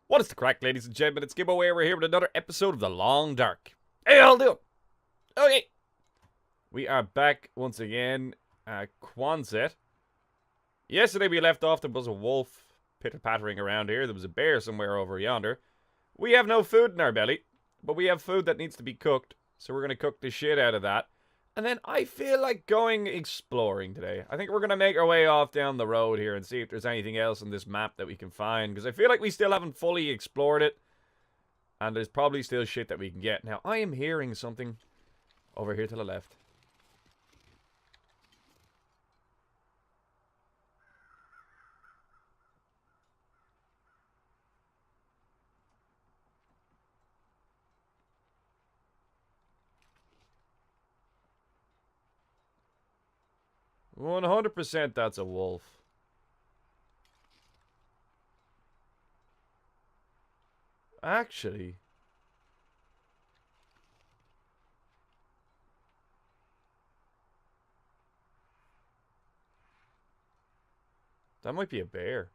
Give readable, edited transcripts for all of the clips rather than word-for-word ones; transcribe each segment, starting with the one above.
What is the crack, ladies and gentlemen? It's Gibboeire. We're here with another episode of The Long Dark. Hey, how do? Okay. We are back once again at Quonset. Yesterday we left off. There was a wolf pitter-pattering around here. There was a bear somewhere over yonder. We have no food in our belly, but we have food that needs to be cooked. So we're going to cook the shit out of that. And then I feel like going exploring today. I think we're going to make our way off down the road here and see if there's anything else on this map that we can find. Because I feel like we still haven't fully explored it. And there's probably still shit that we can get. Now, I am hearing something over here to the left. "100% that's a wolf." Actually, that might be a bear.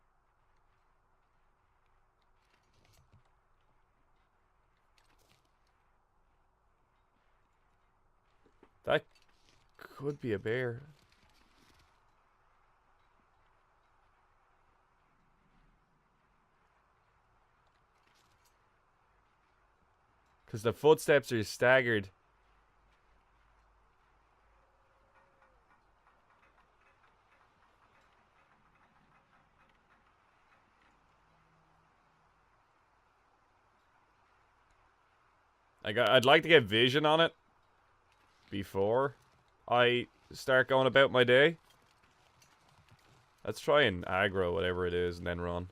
That could be a bear. Because the footsteps are staggered. I'd like to get vision on it before I start going about my day. Let's try and aggro whatever it is and then run.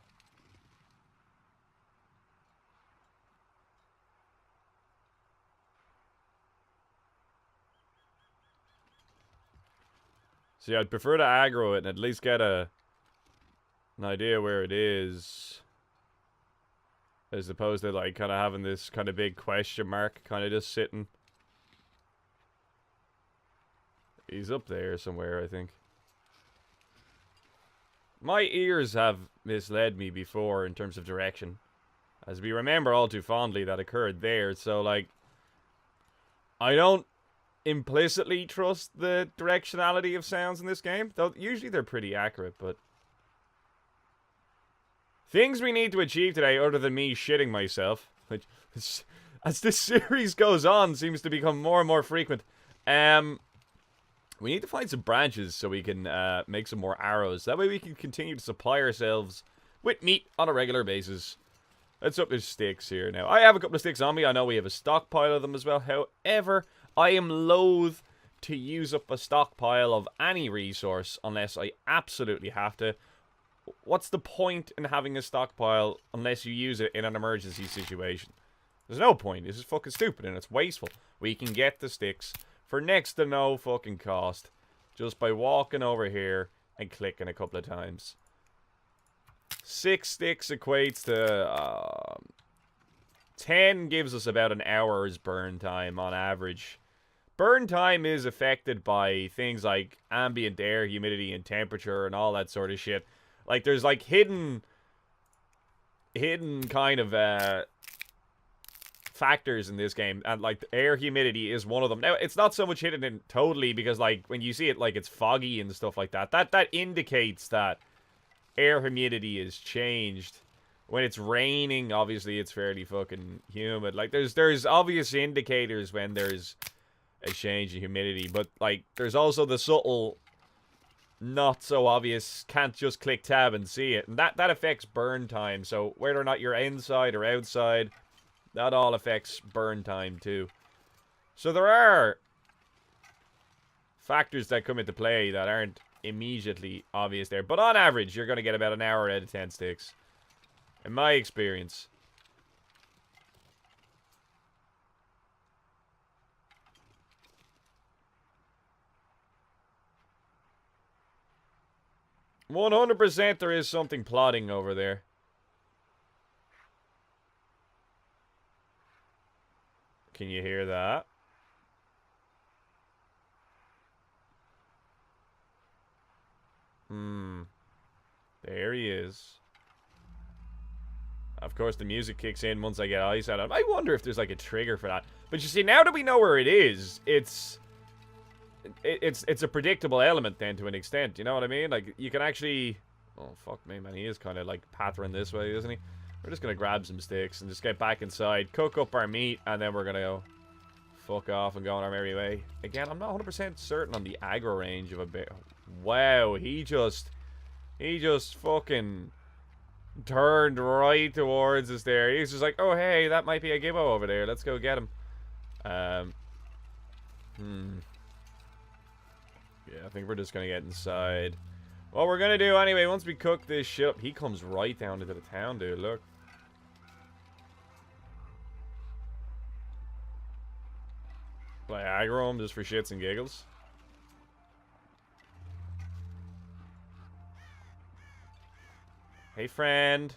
See, I'd prefer to aggro it and at least get an idea where it is, as opposed to like kind of having this kind of big question mark kind of just sitting. He's up there somewhere, I think. My ears have misled me before in terms of direction, as we remember all too fondly that occurred there, so like I don't implicitly trust the directionality of sounds in this game, though usually they're pretty accurate. But things we need to achieve today, other than me shitting myself, which as this series goes on seems to become more and more frequent. We need to find some branches so we can make some more arrows. That way we can continue to supply ourselves with meat on a regular basis. Let's hope there's sticks here now. I have a couple of sticks on me. I know we have a stockpile of them as well. However, I am loath to use up a stockpile of any resource unless I absolutely have to. What's the point in having a stockpile unless you use it in an emergency situation? There's no point. This is fucking stupid and it's wasteful. We can get the sticks for next to no fucking cost just by walking over here and clicking a couple of times. 6 sticks equates to 10 gives us about an hour's burn time on average. Burn time is affected by things like ambient air, humidity, and temperature and all that sort of shit. Like there's like hidden kind of factors in this game, and like the air humidity is one of them. Now it's not so much hidden in totally, because like when you see it like it's foggy and stuff like that, that indicates that air humidity is changed. When it's raining, obviously it's fairly fucking humid. Like there's obvious indicators when there's a change in humidity, but like there's also the subtle, not so obvious, can't just click tab and see it, and that affects burn time. So whether or not you're inside or outside, that all affects burn time too. So there are factors that come into play that aren't immediately obvious there. But on average, you're going to get about an hour out of 10 sticks, in my experience. "100% there is something plotting over there." Can you hear that? There he is. Of course, the music kicks in once I get ice out of it. I wonder if there's like a trigger for that. But you see, now that we know where it is, it's a predictable element then to an extent. You know what I mean? Like, you can actually... Oh, fuck me, man. He is kind of like pattering this way, isn't he? We're just going to grab some sticks and just get back inside, cook up our meat, and then we're going to go fuck off and go on our merry way. Again, I'm not 100% certain on the aggro range of a bear. Wow, he just fucking turned right towards us there. He's just like, oh, hey, that might be a Gibboeire over there. Let's go get him. Yeah, I think we're just going to get inside. What we're going to do anyway, once we cook this shit up, he comes right down into the town, dude. Look. Play aggro him just for shits and giggles. Hey, friend.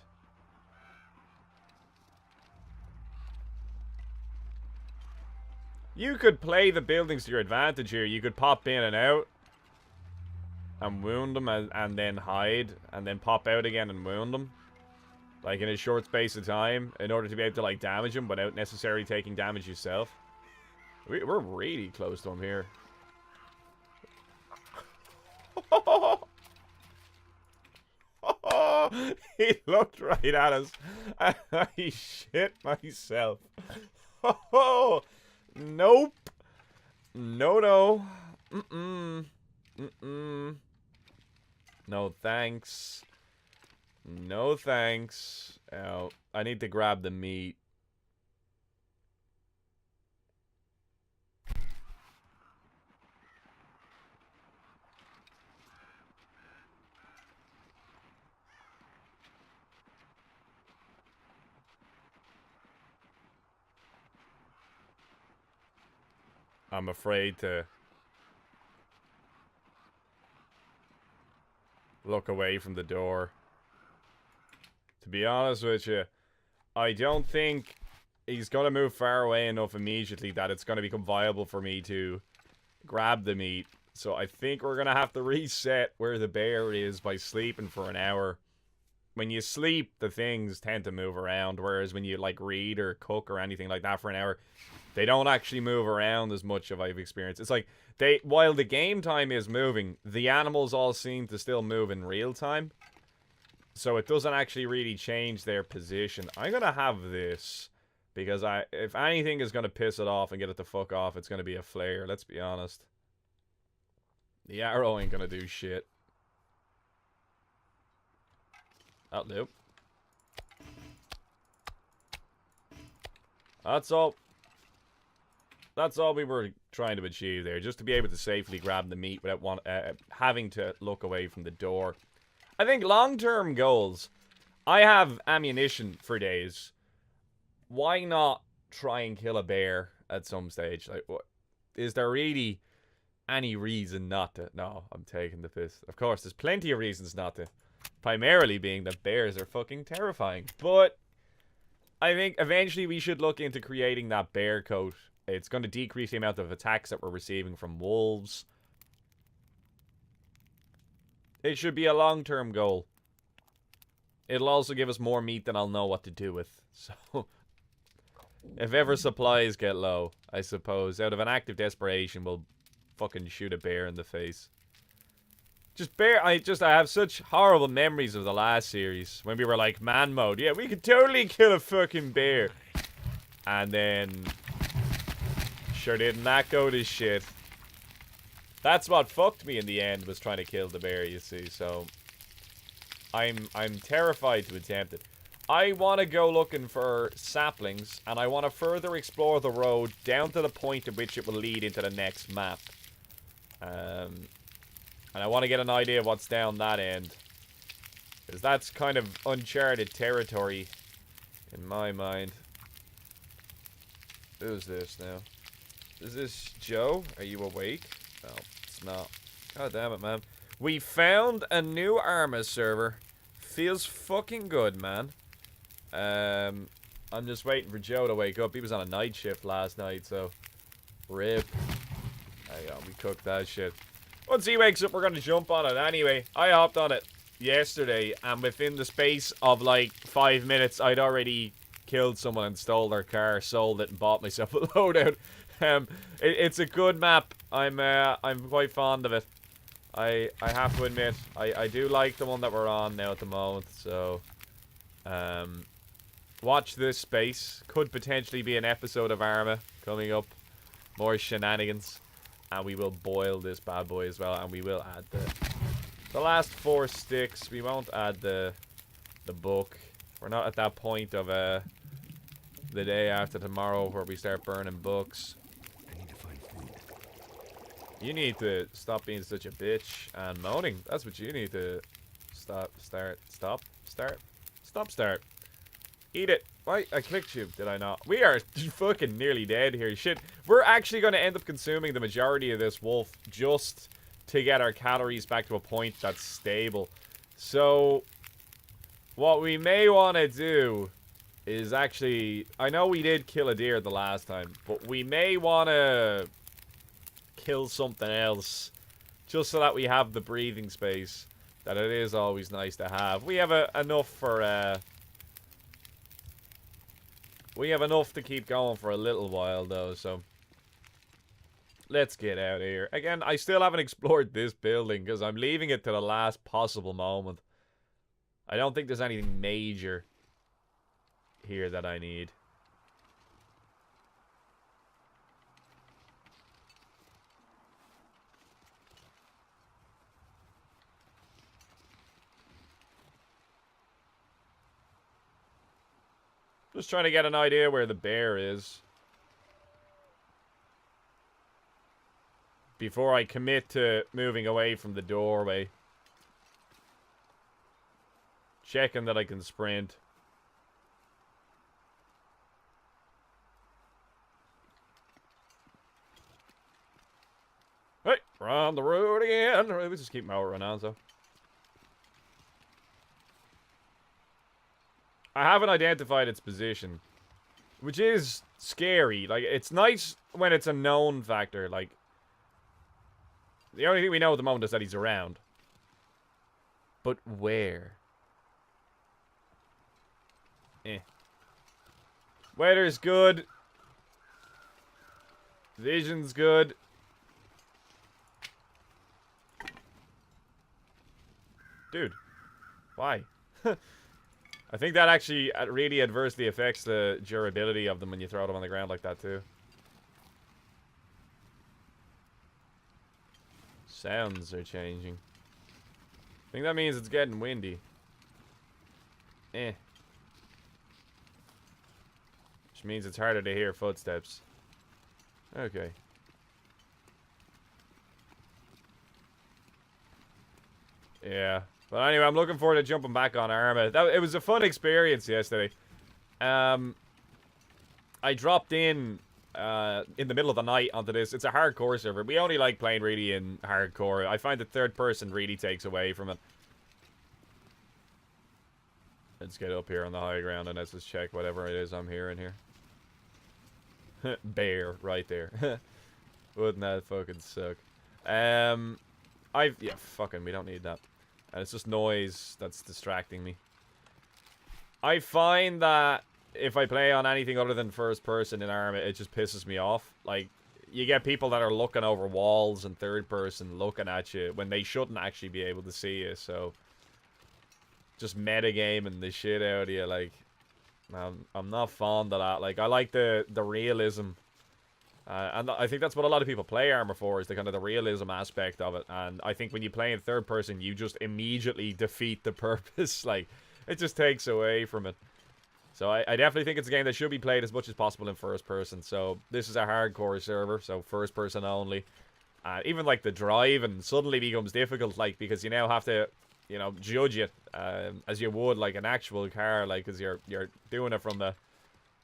You could play the buildings to your advantage here. You could pop in and out and wound them and then hide and then pop out again and wound them. Like in a short space of time in order to be able to like damage them without necessarily taking damage yourself. We're really close to him here. He looked right at us. I shit myself. Nope. No. No thanks. No thanks. Oh, I need to grab the meat. I'm afraid to look away from the door. To be honest with you, I don't think he's going to move far away enough immediately that it's going to become viable for me to grab the meat. So I think we're going to have to reset where the bear is by sleeping for an hour. When you sleep, the things tend to move around, whereas when you like read or cook or anything like that for an hour, they don't actually move around as much as I've experienced. It's like, while the game time is moving, the animals all seem to still move in real time. So it doesn't actually really change their position. I'm going to have this, because if anything is going to piss it off and get it the fuck off, it's going to be a flare, let's be honest. The arrow ain't going to do shit. That'll do. That's all we were trying to achieve there. Just to be able to safely grab the meat without having to look away from the door. I think long-term goals. I have ammunition for days. Why not try and kill a bear at some stage? Like, what? Is there really any reason not to? No, I'm taking the piss. Of course, there's plenty of reasons not to. Primarily being that bears are fucking terrifying. But I think eventually we should look into creating that bear coat. It's going to decrease the amount of attacks that we're receiving from wolves. It should be a long-term goal. It'll also give us more meat than I'll know what to do with. So, if ever supplies get low, I suppose, out of an act of desperation, we'll fucking shoot a bear in the face. I have such horrible memories of the last series, when we were like, man mode. Yeah, we could totally kill a fucking bear. And then... sure didn't that go to shit. That's what fucked me in the end, was trying to kill the bear, you see, so... I'm terrified to attempt it. I want to go looking for saplings, and I want to further explore the road down to the point at which it will lead into the next map. And I want to get an idea of what's down that end. Because that's kind of uncharted territory, in my mind. Who's this now? Is this Joe? Are you awake? No, it's not. God damn it, man. We found a new Arma server. Feels fucking good, man. I'm just waiting for Joe to wake up. He was on a night shift last night, so... rip. There you go, we cooked that shit. Once he wakes up, we're gonna jump on it anyway. I hopped on it yesterday, and within the space of like 5 minutes, I'd already killed someone and stole their car, sold it, and bought myself a loadout. It's a good map. I'm quite fond of it. I have to admit, I do like the one that we're on now at the moment. So, watch this space. Could potentially be an episode of Arma coming up. More shenanigans, and we will boil this bad boy as well, and we will add the last 4 sticks. We won't add the book. We're not at that point of the day after tomorrow where we start burning books. I need to find food. You need to stop being such a bitch and moaning. That's what you need to stop. Eat it. Why? I clicked you, did I not? We are fucking nearly dead here. Shit. We're actually going to end up consuming the majority of this wolf just to get our calories back to a point that's stable. So, what we may want to do is actually... I know we did kill a deer the last time, but we may want to kill something else just so that we have the breathing space that it is always nice to have. We have enough for... we have enough to keep going for a little while, though, so... Let's get out of here. Again, I still haven't explored this building, because I'm leaving it to the last possible moment. I don't think there's anything major here that I need. Just trying to get an idea where the bear is before I commit to moving away from the doorway. Checking that I can sprint. Hey, we're on the road again. Let's just keep motoring on, so. I haven't identified its position, which is scary. Like, it's nice when it's a known factor. Like, the only thing we know at the moment is that he's around. But where? Weather's good. Vision's good. Dude. Why? I think that actually really adversely affects the durability of them when you throw them on the ground like that, too. Sounds are changing. I think that means it's getting windy. Which means it's harder to hear footsteps. Okay. Yeah. But anyway, I'm looking forward to jumping back on Arma. It was a fun experience yesterday. I dropped in the middle of the night onto this. It's a hardcore server. We only like playing really in hardcore. I find the third person really takes away from it. Let's get up here on the high ground and let's just check whatever it is I'm hearing here. Bear right there. Wouldn't that fucking suck? Yeah, fucking, we don't need that. And it's just noise that's distracting me. I find that if I play on anything other than first person in Arma, it just pisses me off. Like, you get people that are looking over walls in third person looking at you when they shouldn't actually be able to see you, so... Just metagaming the shit out of you, like... I'm not fond of that. Like, I like the realism. And I think that's what a lot of people play Arma for, is the kind of the realism aspect of it. And I think when you play in third person, you just immediately defeat the purpose. Like, it just takes away from it. So I definitely think it's a game that should be played as much as possible in first person. So this is a hardcore server, so first person only. Even like the driving suddenly becomes difficult, like, because you now have to, you know, judge it as you would like an actual car, like, because you're doing it from the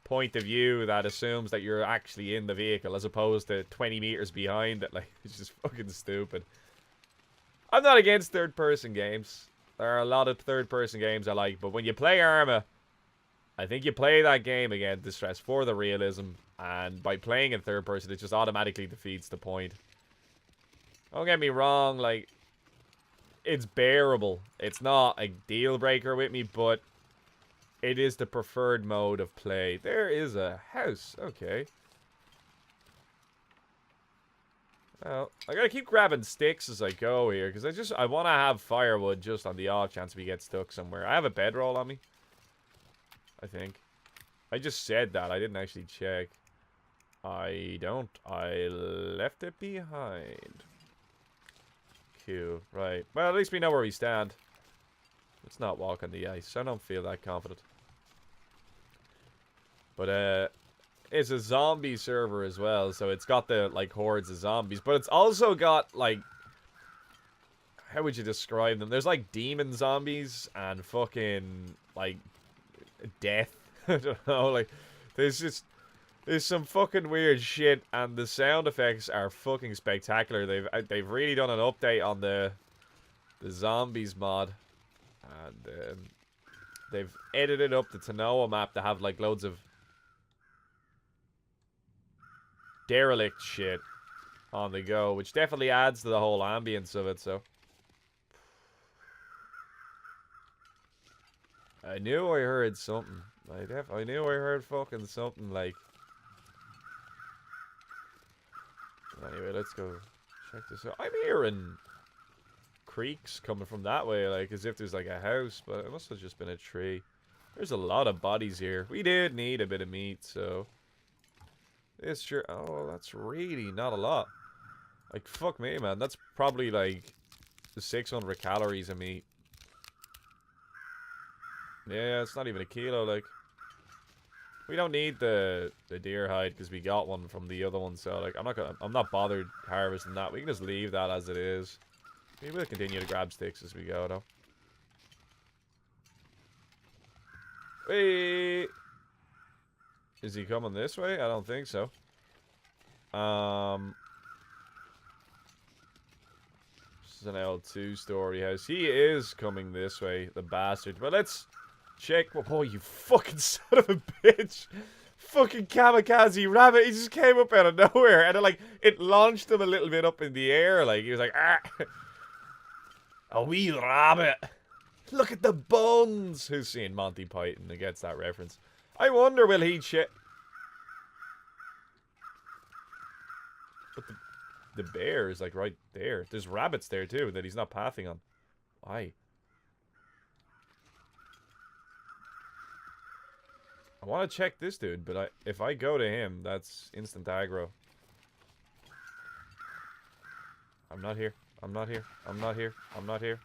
point of view that assumes that you're actually in the vehicle as opposed to 20 meters behind it. Like, it's just fucking stupid. I'm not against third person games. There are a lot of third person games I like, but when you play Arma, I think you play that game again to stress for the realism, and by playing in third person, it just automatically defeats the point. Don't get me wrong, like, it's bearable. It's not a deal breaker with me, but it is the preferred mode of play. There is a house. Okay. Well, I gotta keep grabbing sticks as I go here, because I want to have firewood just on the off chance we get stuck somewhere. I have a bedroll on me, I think. I just said that. I didn't actually check. I don't. I left it behind. Cool. Right. Well, at least we know where we stand. Let's not walk on the ice. I don't feel that confident. But, it's a zombie server as well, so it's got the, like, hordes of zombies. But it's also got, like... How would you describe them? There's, like, demon zombies and fucking, like, death. I don't know, like, there's some fucking weird shit, and the sound effects are fucking spectacular. They've really done an update on the zombies mod, and they've edited up the Tanoa map to have like loads of derelict shit on the go, which definitely adds to the whole ambience of it. So I knew I heard something. I knew I heard fucking something, like... Anyway, let's go check this out. I'm hearing creaks coming from that way, like, as if there's, like, a house, but it must have just been a tree. There's a lot of bodies here. We did need a bit of meat, so... It's sure... Oh, that's really not a lot. Like, fuck me, man. That's probably, like, 600 calories of meat. Yeah, it's not even a kilo, like... We don't need the deer hide because we got one from the other one, so like I'm not bothered harvesting that. We can just leave that as it is. We will continue to grab sticks as we go, though. Wait, is he coming this way? I don't think so. This is an L2 story house. He is coming this way, the bastard. But let's check. Oh, you fucking son of a bitch. Fucking kamikaze rabbit. He just came up out of nowhere. And then, like, it launched him a little bit up in the air. Like, he was like, ah. A wee rabbit. Look at the bones. Who's seen Monty Python and gets that reference? I wonder, will he check? But the bear is, like, right there. There's rabbits there, too, that he's not pathing on. Why? I want to check this dude, but if I go to him, that's instant aggro. I'm not here. I'm not here. I'm not here. I'm not here.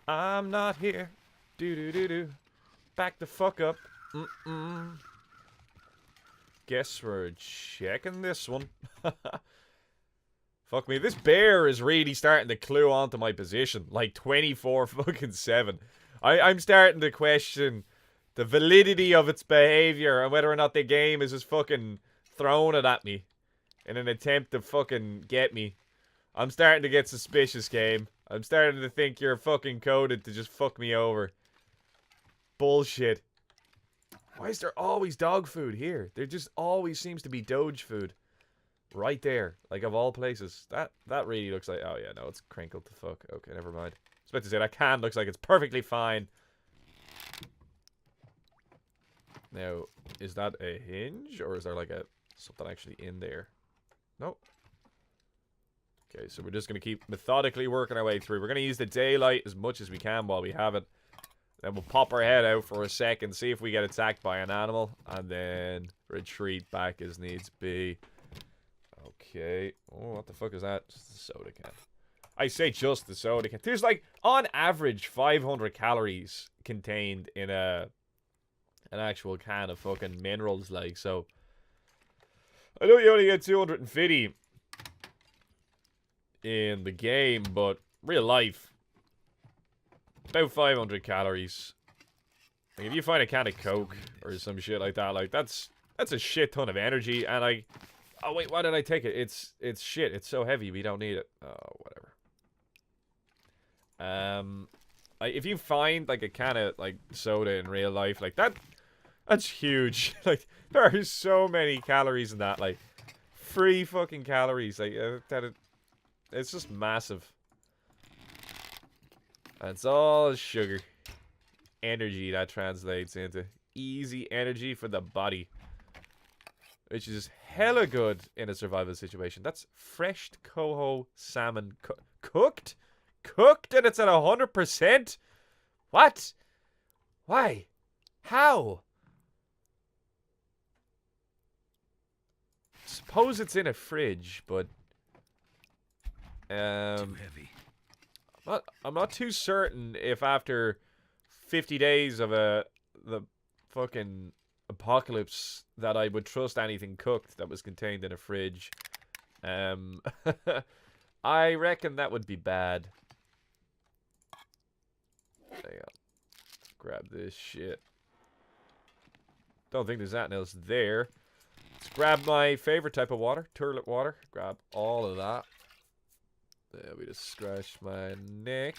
I'm not here. Do-do-do-do. Back the fuck up. Guess we're checking this one. Fuck me. This bear is really starting to clue onto my position. Like 24 fucking 7. I'm starting to question the validity of its behavior and whether or not the game is just fucking throwing it at me in an attempt to fucking get me. I'm starting to get suspicious, game. I'm starting to think you're fucking coded to just fuck me over. Bullshit. Why is there always dog food here? There just always seems to be Doge food. Right there. Like, of all places. That really looks like... Oh, yeah, no, it's crinkled to fuck. Okay, never mind. I was about to say, that can looks like it's perfectly fine. Now, is that a hinge? Or is there, like, something actually in there? Nope. Okay, so we're just going to keep methodically working our way through. We're going to use the daylight as much as we can while we have it. Then we'll pop our head out for a second, see if we get attacked by an animal, and then retreat back as needs be. Okay. Oh, what the fuck is that? Just a soda can. I say just the soda can. There's, like, on average, 500 calories contained in an actual can of fucking minerals, like, so... I know you only get 250 in the game, but real life, about 500 calories. Like, if you find a can of Coke or some shit like that, like, that's a shit ton of energy, and I... Oh, wait, why did I take it? It's shit. It's so heavy, we don't need it. Oh, whatever. If you find, like, a can of, like, soda in real life, like, that's huge. Like, there are so many calories in that, like, free fucking calories. Like, it's just massive. And it's all sugar. Energy, that translates into. Easy energy for the body. Which is hella good in a survival situation. That's fresh coho salmon cooked? Cooked and it's at 100%? What? Why? How? Suppose it's in a fridge, but Too heavy. I'm not too certain if after 50 days of the fucking apocalypse that I would trust anything cooked that was contained in a fridge. I reckon that would be bad. Hang on. Grab this shit. Don't think there's anything else there. Let's grab my favorite type of water, toilet water. Grab all of that. There, we just scratched my neck.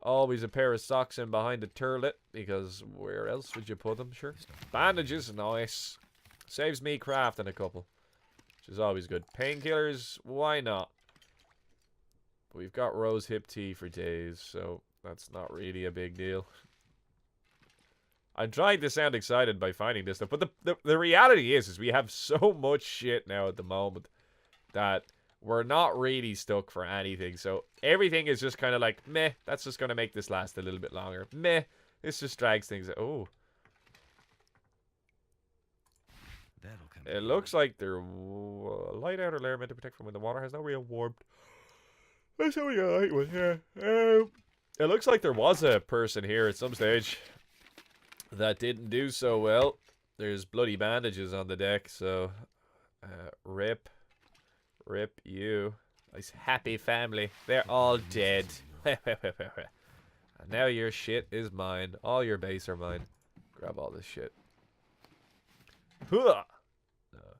Always a pair of socks in behind the toilet, because where else would you put them? Sure. Bandages, nice. Saves me crafting a couple, which is always good. Painkillers, why not? But we've got rose hip tea for days, so that's not really a big deal. I'm trying to sound excited by finding this stuff, but the reality is we have so much shit now at the moment that we're not really stuck for anything. So everything is just kind of like, meh, that's just going to make this last a little bit longer. Meh, this just drags things out. Oh. It looks like they're a light outer layer meant to protect from when the water has no real warmth. That's how we got a light one, yeah. It looks like there was a person here at some stage that didn't do so well. There's bloody bandages on the deck, so rip you. Nice happy family. They're all dead. And now your shit is mine. All your base are mine. Grab all this shit. Huh.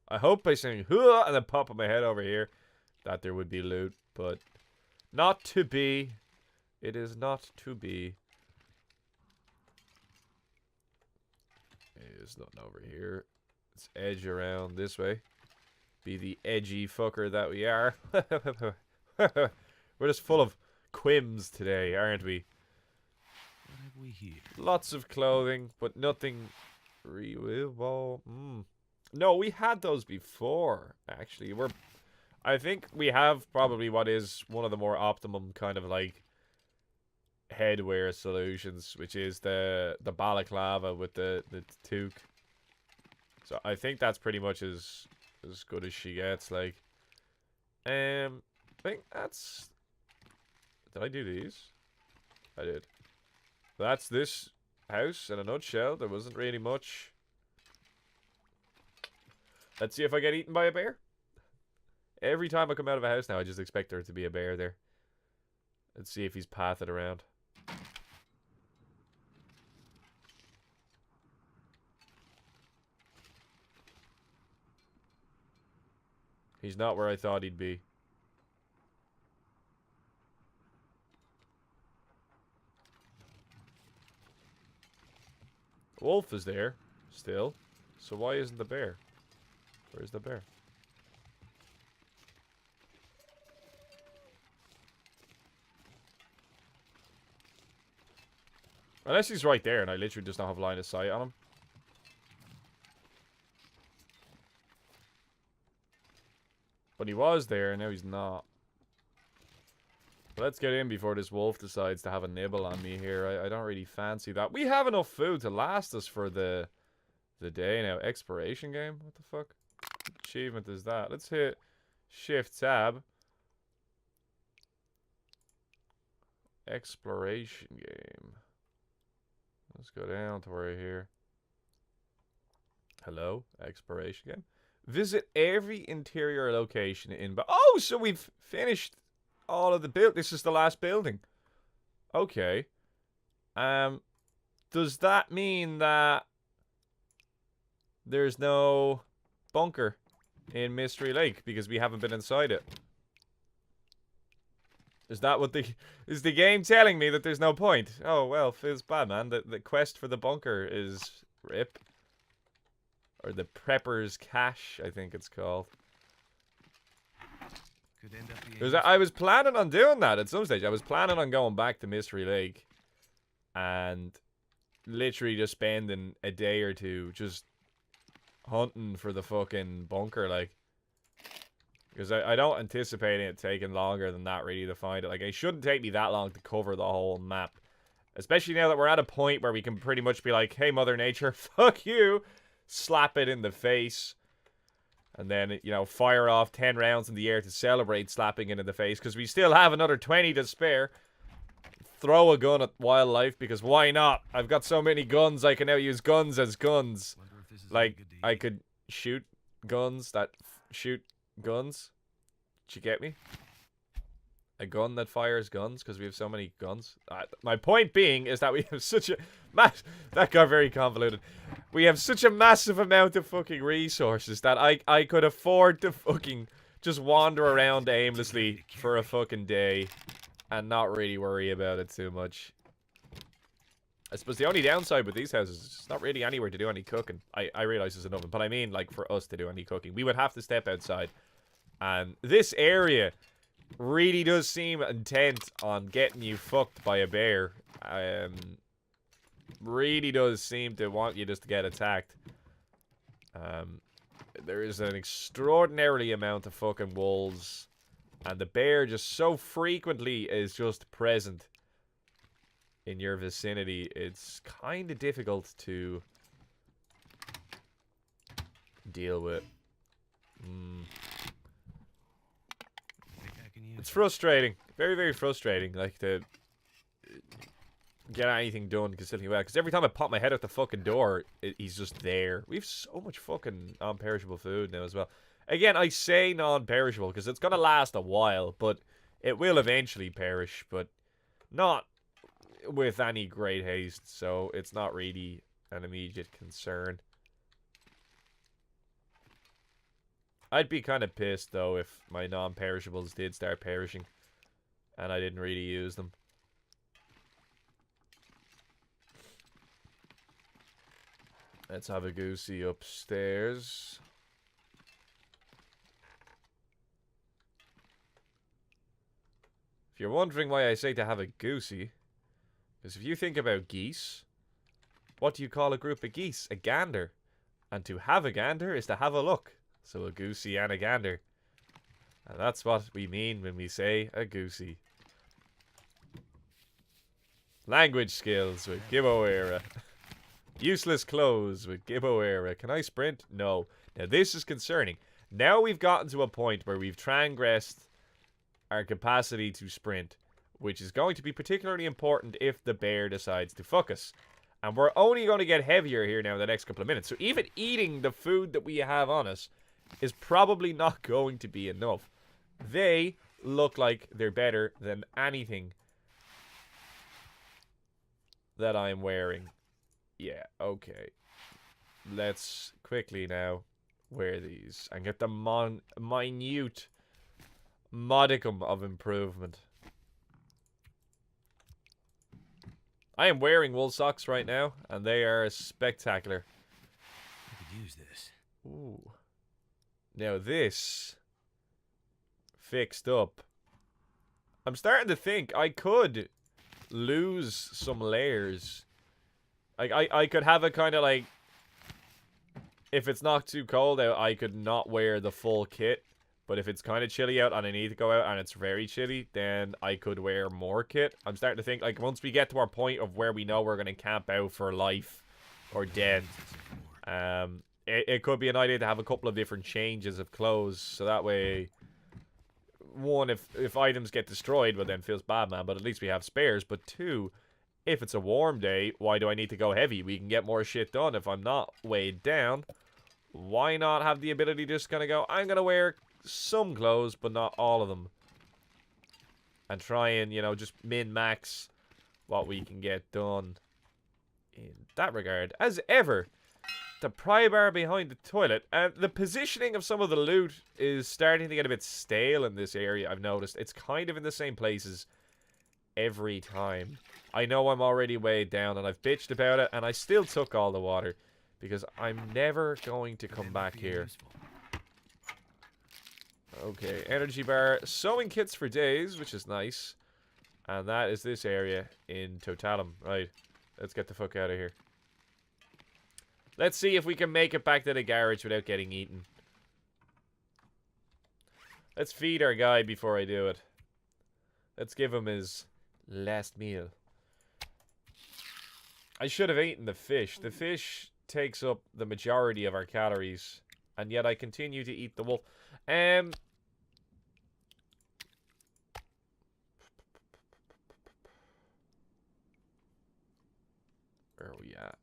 I hope by saying huh and then popping my head over here that there would be loot, but not to be. It is not to be. There's nothing over here. Let's edge around this way. Be the edgy fucker that we are. We're just full of quims today, aren't we? What have we here? Lots of clothing, but nothing real. No, we had those before, actually. I think we have probably what is one of the more optimum kind of like headwear solutions, which is the balaclava with the toque. So I think that's pretty much as good as she gets. Like, I think that's. Did I do these? I did. That's this house in a nutshell. There wasn't really much. Let's see if I get eaten by a bear. Every time I come out of a house now, I just expect there to be a bear there. Let's see if he's pathed around. He's not where I thought he'd be. Wolf is there, still. So why isn't the bear? Where's the bear? Unless he's right there and I literally just don't have line of sight on him. But he was there, and now he's not. Let's get in before this wolf decides to have a nibble on me here. I don't really fancy that. We have enough food to last us for the day now. Exploration game? What the fuck? What achievement is that? Let's hit Shift Tab. Exploration game. Let's go down to where here. Hello? Exploration game. Visit every interior location in... Oh, so we've finished all of the build. This is the last building. Okay. Does that mean that there's no bunker in Mystery Lake because we haven't been inside it? Is that what is the game telling me that there's no point? Oh, well, feels bad, man. The quest for the bunker is rip. Or the Prepper's Cache, I think it's called. Could end up being Because I was planning on doing that at some stage. I was planning on going back to Mystery Lake and literally just spending a day or two just hunting for the fucking bunker, like. Because I don't anticipate it taking longer than that, really, to find it. Like, it shouldn't take me that long to cover the whole map. Especially now that we're at a point where we can pretty much be like, hey, Mother Nature, fuck you. Slap it in the face. And then, you know, fire off 10 rounds in the air to celebrate slapping it in the face. Because we still have another 20 to spare. Throw a gun at wildlife, because why not? I've got so many guns, I can now use guns as guns. Wonder if this is Like, any good to I eat. could shoot guns that shoot guns. Did you get me? A gun that fires guns, because we have so many guns. My point being is that we have such a... that got very convoluted. We have such a massive amount of fucking resources that I could afford to fucking just wander around aimlessly for a fucking day and not really worry about it too much. I suppose the only downside with these houses is there's not really anywhere to do any cooking. I realize there's an oven, but I mean, like, for us to do any cooking. We would have to step outside. And this area really does seem intent on getting you fucked by a bear. Really does seem to want you just to get attacked. There is an extraordinary amount of fucking wolves. And the bear just so frequently is just present in your vicinity. It's kind of difficult to deal with. Think I can use It's frustrating. Very, very frustrating. Like, to get anything done consistently well. Because every time I pop my head out the fucking door, he's just there. We have so much fucking non-perishable food now as well. Again, I say non-perishable because it's going to last a while, but it will eventually perish, but not with any great haste, so it's not really an immediate concern. I'd be kind of pissed, though, if my non-perishables did start perishing and I didn't really use them. Let's have a goosey upstairs. If you're wondering why I say to have a goosey, because if you think about geese, what do you call a group of geese? A gander. And to have a gander is to have a look. So a goosey and a gander. And that's what we mean when we say a goosey. Language skills with Gibboeire. Useless clothes with Gibboeire. Can I sprint? No. Now this is concerning. Now we've gotten to a point where we've transgressed our capacity to sprint, which is going to be particularly important if the bear decides to fuck us. And we're only going to get heavier here now in the next couple of minutes. So even eating the food that we have on us is probably not going to be enough. They look like they're better than anything that I'm wearing. Yeah, okay. Let's quickly now wear these and get the minute modicum of improvement. I am wearing wool socks right now, and they are spectacular. I could use this. Ooh. Now this fixed up. I'm starting to think I could lose some layers. I could have a kind of like, if it's not too cold out, I could not wear the full kit. But if it's kind of chilly out and I need to go out and it's very chilly, then I could wear more kit. I'm starting to think, like, once we get to our point of where we know we're going to camp out for life or death, it could be an idea to have a couple of different changes of clothes. So that way, one, if items get destroyed, well, then feels bad, man. But at least we have spares. But two, if it's a warm day, why do I need to go heavy? We can get more shit done if I'm not weighed down. Why not have the ability to just kind of go, I'm going to wear some clothes, but not all of them. And try and, you know, just min-max what we can get done in that regard. As ever, the pry bar behind the toilet. And the positioning of some of the loot is starting to get a bit stale in this area, I've noticed. It's kind of in the same places every time. I know I'm already weighed down, and I've bitched about it, and I still took all the water. Because I'm never going to come back here. Okay, energy bar. Sewing kits for days, which is nice. And that is this area in Totalum. Right, let's get the fuck out of here. Let's see if we can make it back to the garage without getting eaten. Let's feed our guy before I do it. Let's give him his last meal. I should have eaten the fish. The fish takes up the majority of our calories. And yet I continue to eat the wolf. Where are we at?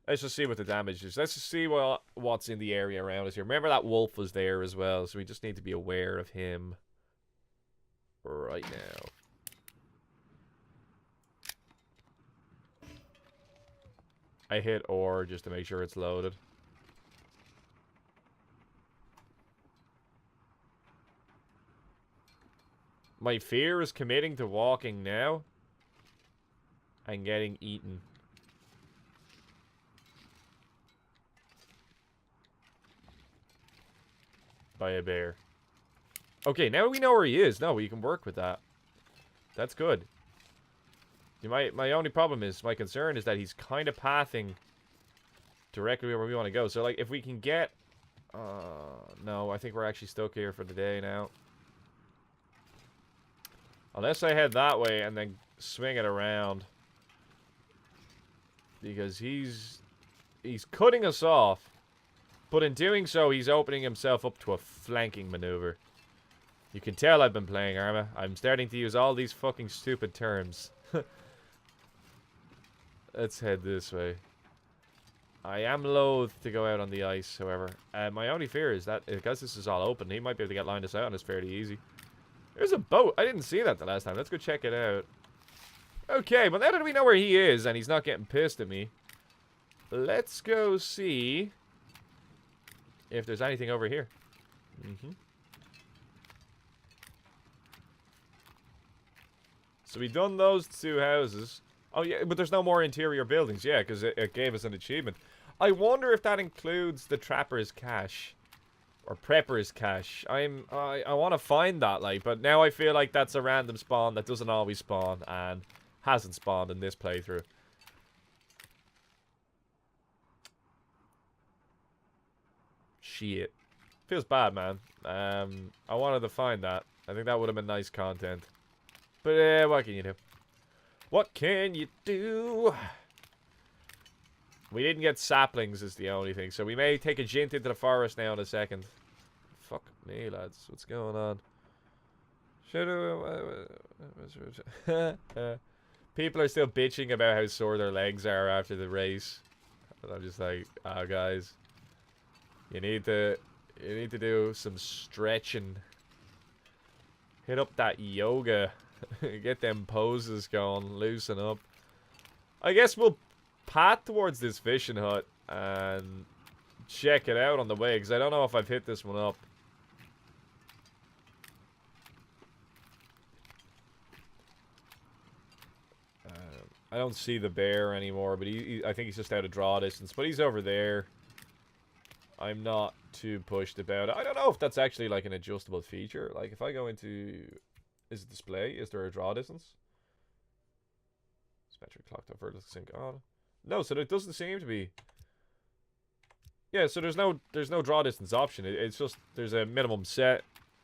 Let's just see what the damage is. Let's just see what's in the area around us here. Remember that wolf was there as well, so we just need to be aware of him right now. I hit ore just to make sure it's loaded. My fear is committing to walking now and getting eaten. By a bear. Okay, now we know where he is. No, we can work with that. That's good. My only problem is, my concern is that he's kind of pathing directly where we want to go. So, like, if we can get... no, I think we're actually stuck here for the day now. Unless I head that way and then swing it around. Because he's cutting us off. But in doing so, he's opening himself up to a flanking maneuver. You can tell I've been playing Arma. I'm starting to use all these fucking stupid terms. Let's head this way. I am loath to go out on the ice, however. My only fear is that, because this is all open, he might be able to get lined us out and it's fairly easy. There's a boat. I didn't see that the last time. Let's go check it out. Okay, well now that we know where he is and he's not getting pissed at me, let's go see if there's anything over here. So we've done those two houses. Oh yeah, but there's no more interior buildings. Yeah, because it gave us an achievement. I wonder if that includes the Trapper's Cache. Or Prepper's Cache. I want to find that, like, but now I feel like that's a random spawn that doesn't always spawn and hasn't spawned in this playthrough. Shit. Feels bad, man. I wanted to find that. I think that would have been nice content. But, what can you do? What can you do? We didn't get saplings is the only thing. So we may take a jint into the forest now in a second. Fuck me, lads. What's going on? People are still bitching about how sore their legs are after the race. And I'm just like, ah, guys. You need to do some stretching. Hit up that yoga. Get them poses going. Loosen up. I guess we'll path towards this fishing hut and check it out on the way, because I don't know if I've hit this one up. I don't see the bear anymore, but I think he's just out of draw distance, but he's over there. I'm not too pushed about it. I don't know if that's actually like an adjustable feature. Like if I go into... Is it display? Is there a draw distance? Metric clocked up vertical sync on. No, so there doesn't seem to be. Yeah, so there's no draw distance option. It's just there's a minimum set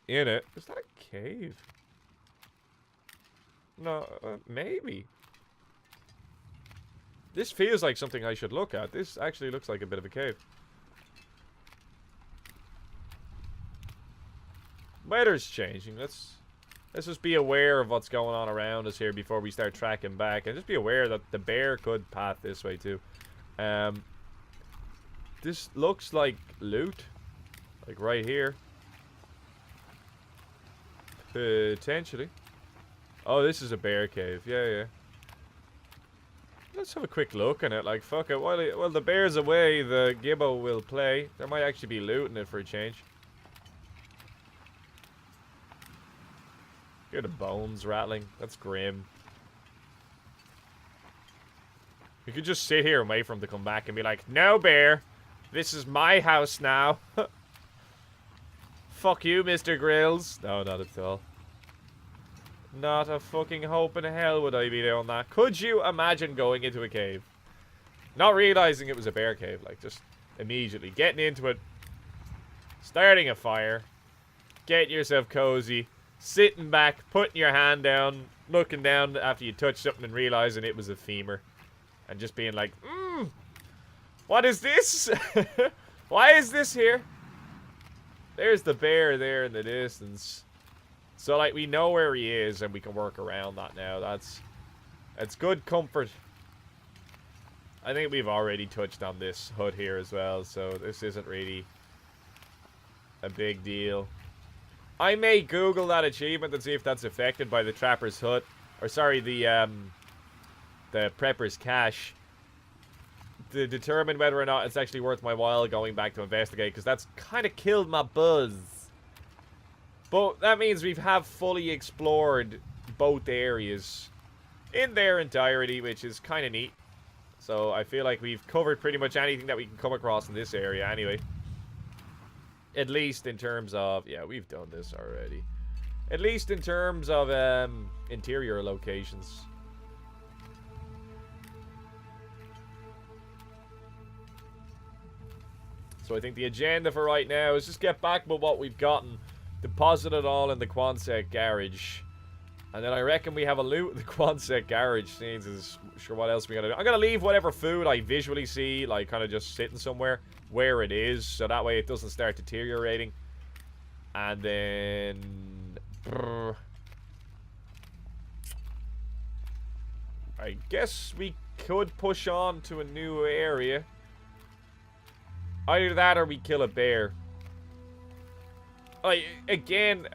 in it. Is that a cave? No, maybe. This feels like something I should look at. This actually looks like a bit of a cave. Weather's changing. Let's just be aware of what's going on around us here before we start tracking back. And just be aware that the bear could path this way too. This looks like loot. Like right here. Potentially. Oh, this is a bear cave. Yeah, yeah. Let's have a quick look at it. Like, fuck it. While the bear's away, the Gibboeire will play. There might actually be loot in it for a change. Hear the bones rattling. That's grim. We could just sit here and wait for him to come back and be like, no, bear. This is my house now. Fuck you, Mr. Grills. No, not at all. Not a fucking hope in hell would I be doing that. Could you imagine going into a cave? Not realizing it was a bear cave. Like, just immediately getting into it. Starting a fire. Getting yourself cozy. Sitting back. Putting your hand down. Looking down after you touch something and realizing it was a femur. And just being like, what is this? Why is this here? There's the bear there in the distance. So, like, we know where he is and we can work around that now. That's good comfort. I think we've already touched on this hut here as well, so this isn't really a big deal. I may Google that achievement and see if that's affected by the Trapper's Hut. Or, sorry, the Prepper's Cache. To determine whether or not it's actually worth my while going back to investigate, because that's kind of killed my buzz. But that means we have fully explored both areas in their entirety, which is kind of neat. So I feel like we've covered pretty much anything that we can come across in this area anyway. At least in terms of... yeah, we've done this already. At least in terms of interior locations. So I think the agenda for right now is just get back with what we've gotten, deposit it all in the Quonset garage, and then I reckon we have a loot in the Quonset garage. Scenes is sure what else we gotta do. I'm gonna leave whatever food I visually see, like kind of just sitting somewhere where it is, so that way it doesn't start deteriorating. And then I guess we could push on to a new area. Either that or we kill a bear. Like, again,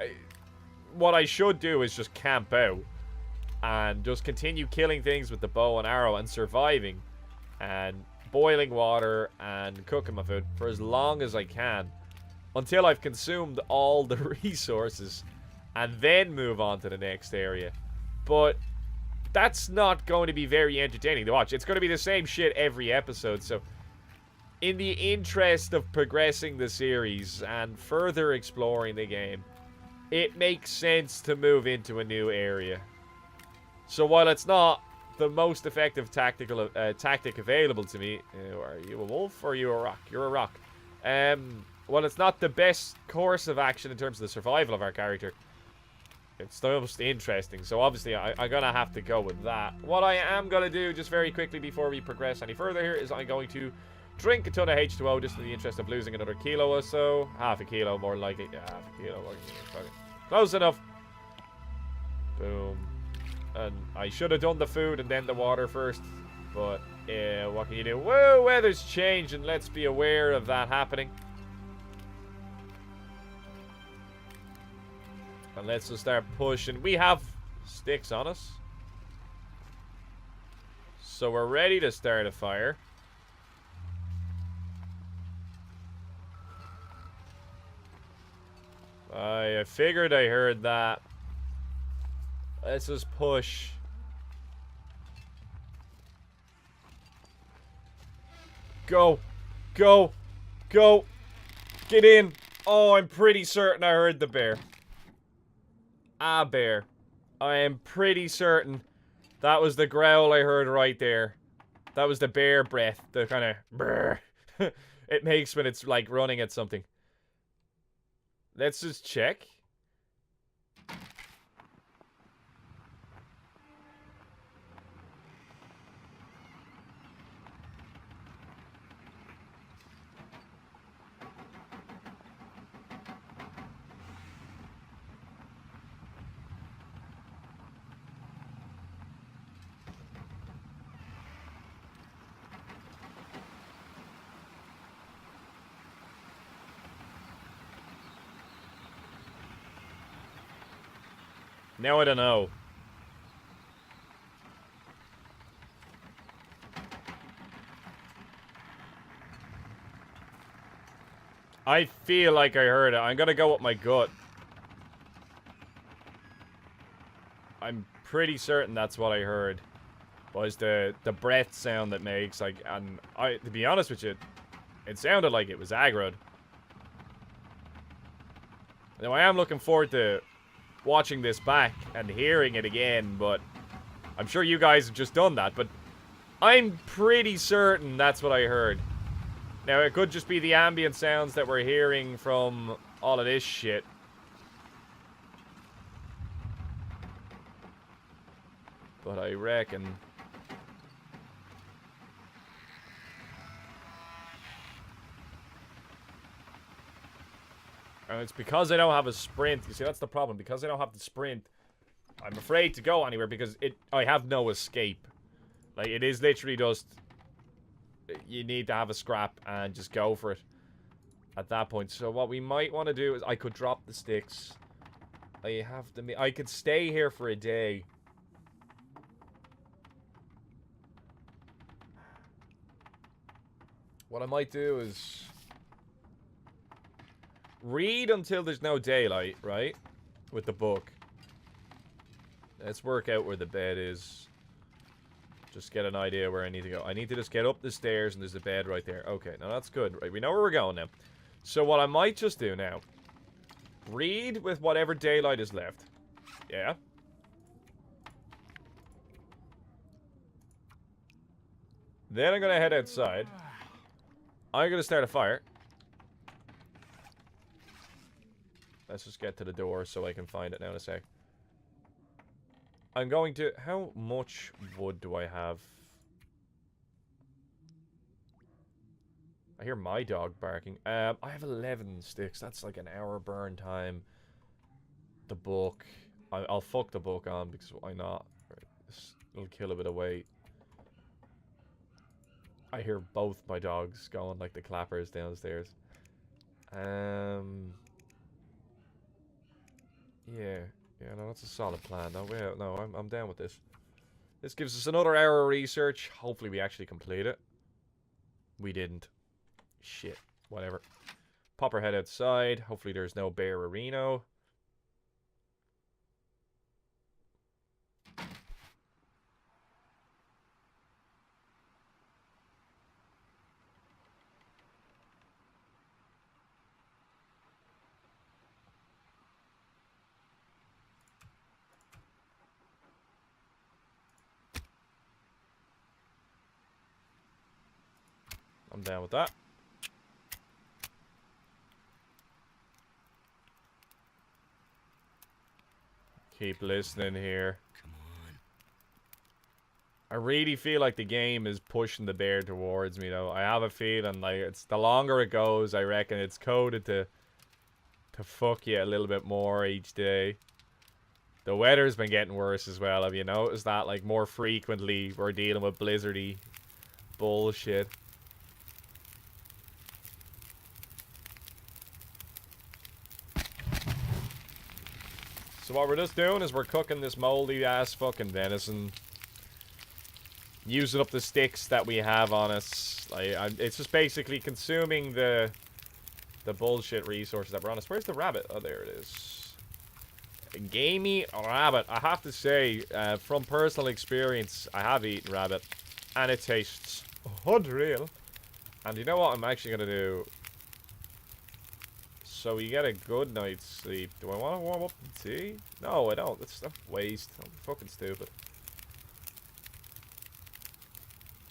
what I should do is just camp out. And just continue killing things with the bow and arrow and surviving. And boiling water and cooking my food for as long as I can. Until I've consumed all the resources. And then move on to the next area. But that's not going to be very entertaining to watch. It's going to be the same shit every episode, so... in the interest of progressing the series and further exploring the game, it makes sense to move into a new area. So while it's not the most effective tactic available to me... are you a wolf or are you a rock? You're a rock. While it's not the best course of action in terms of the survival of our character, it's the most interesting. So obviously I'm going to have to go with that. What I am going to do, just very quickly before we progress any further here, is I'm going to drink a ton of H2O just in the interest of losing another kilo or so. Half a kilo, more like it. Yeah, half a kilo. Close enough. Boom. And I should have done the food and then the water first. But, what can you do? Whoa, weather's changing. Let's be aware of that happening. And let's just start pushing. We have sticks on us. So we're ready to start a fire. I figured I heard that. Let's just push. Go. Go. Go. Get in. Oh, I'm pretty certain I heard the bear. Ah, bear. I am pretty certain that was the growl I heard right there. That was the bear breath. The kind of brrr it makes when it's like running at something. Let's just check. Now I don't know. I feel like I heard it. I'm gonna go with my gut. I'm pretty certain that's what I heard. was the breath sound that makes, like, and to be honest with you, it sounded like it was aggroed. Now, I am looking forward to watching this back and hearing it again, but I'm sure you guys have just done that, but I'm pretty certain that's what I heard. Now, it could just be the ambient sounds that we're hearing from all of this shit. But I reckon... And it's because I don't have a sprint. You see, that's the problem. Because I don't have the sprint, I'm afraid to go anywhere because I have no escape. Like, it is literally just... You need to have a scrap and just go for it at that point. So what we might want to do is I could drop the sticks. I could stay here for a day. What I might do is read until there's no daylight, right? With the book. Let's work out where the bed is. Just get an idea where I need to go. I need to just get up the stairs and there's a bed right there. Okay, now that's good. Right, we know where we're going now. So what I might just do now. Read with whatever daylight is left. Yeah. Then I'm going to head outside. I'm going to start a fire. Let's just get to the door so I can find it now in a sec. I'm going to... How much wood do I have? I hear my dog barking. I have 11 sticks. That's like an hour burn time. The book. I'll fuck the book on because why not? Right, this will kill a bit of weight. I hear both my dogs going like the clappers downstairs. Yeah. Yeah, no, that's a solid plan. No, I'm down with this. This gives us another hour of research. Hopefully we actually complete it. We didn't. Shit. Whatever. Pop our head outside. Hopefully there's no bear or reno. I'm down with that. Keep listening here. Come on. I really feel like the game is pushing the bear towards me, though. I have a feeling like it's the longer it goes, I reckon it's coded to fuck you a little bit more each day. The weather's been getting worse as well. Have you noticed that? Like, more frequently we're dealing with blizzardy bullshit. So what we're just doing is we're cooking this moldy ass fucking venison. Using up the sticks that we have on us. Like, it's just basically consuming the bullshit resources that were on us. Where's the rabbit? Oh, there it is. A gamey rabbit. I have to say, from personal experience, I have eaten rabbit. And it tastes unreal. And you know what I'm actually going to do? So we get a good night's sleep. Do I want to warm up the tea? No, I don't. That's a waste. I'm fucking stupid.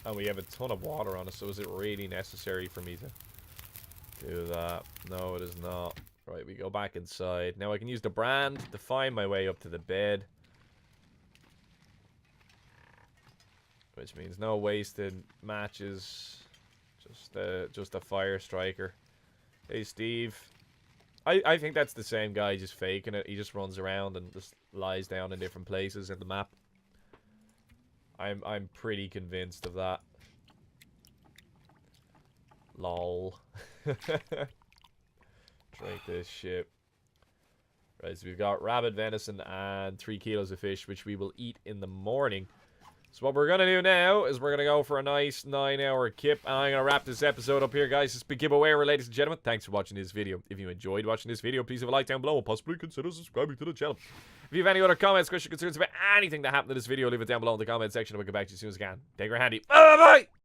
And we have a ton of water on us, so is it really necessary for me to do that? No, it is not. Right, we go back inside. Now I can use the brand to find my way up to the bed. Which means no wasted matches. Just a fire striker. Hey, Steve. I think that's the same guy just faking it. He just runs around and just lies down in different places in the map. I'm pretty convinced of that. Lol. Drink this shit. Right, so we've got rabbit venison and 3 kilos of fish, which we will eat in the morning. So what we're going to do now is we're going to go for a nice 9-hour kip. And I'm going to wrap this episode up here, guys. It's been Gibboeire, ladies and gentlemen. Thanks for watching this video. If you enjoyed watching this video, please leave a like down below and possibly consider subscribing to the channel. If you have any other comments, questions, concerns about anything that happened in this video, leave it down below in the comment section and we'll get back to you as soon as I can. Take care, handy. Bye-bye!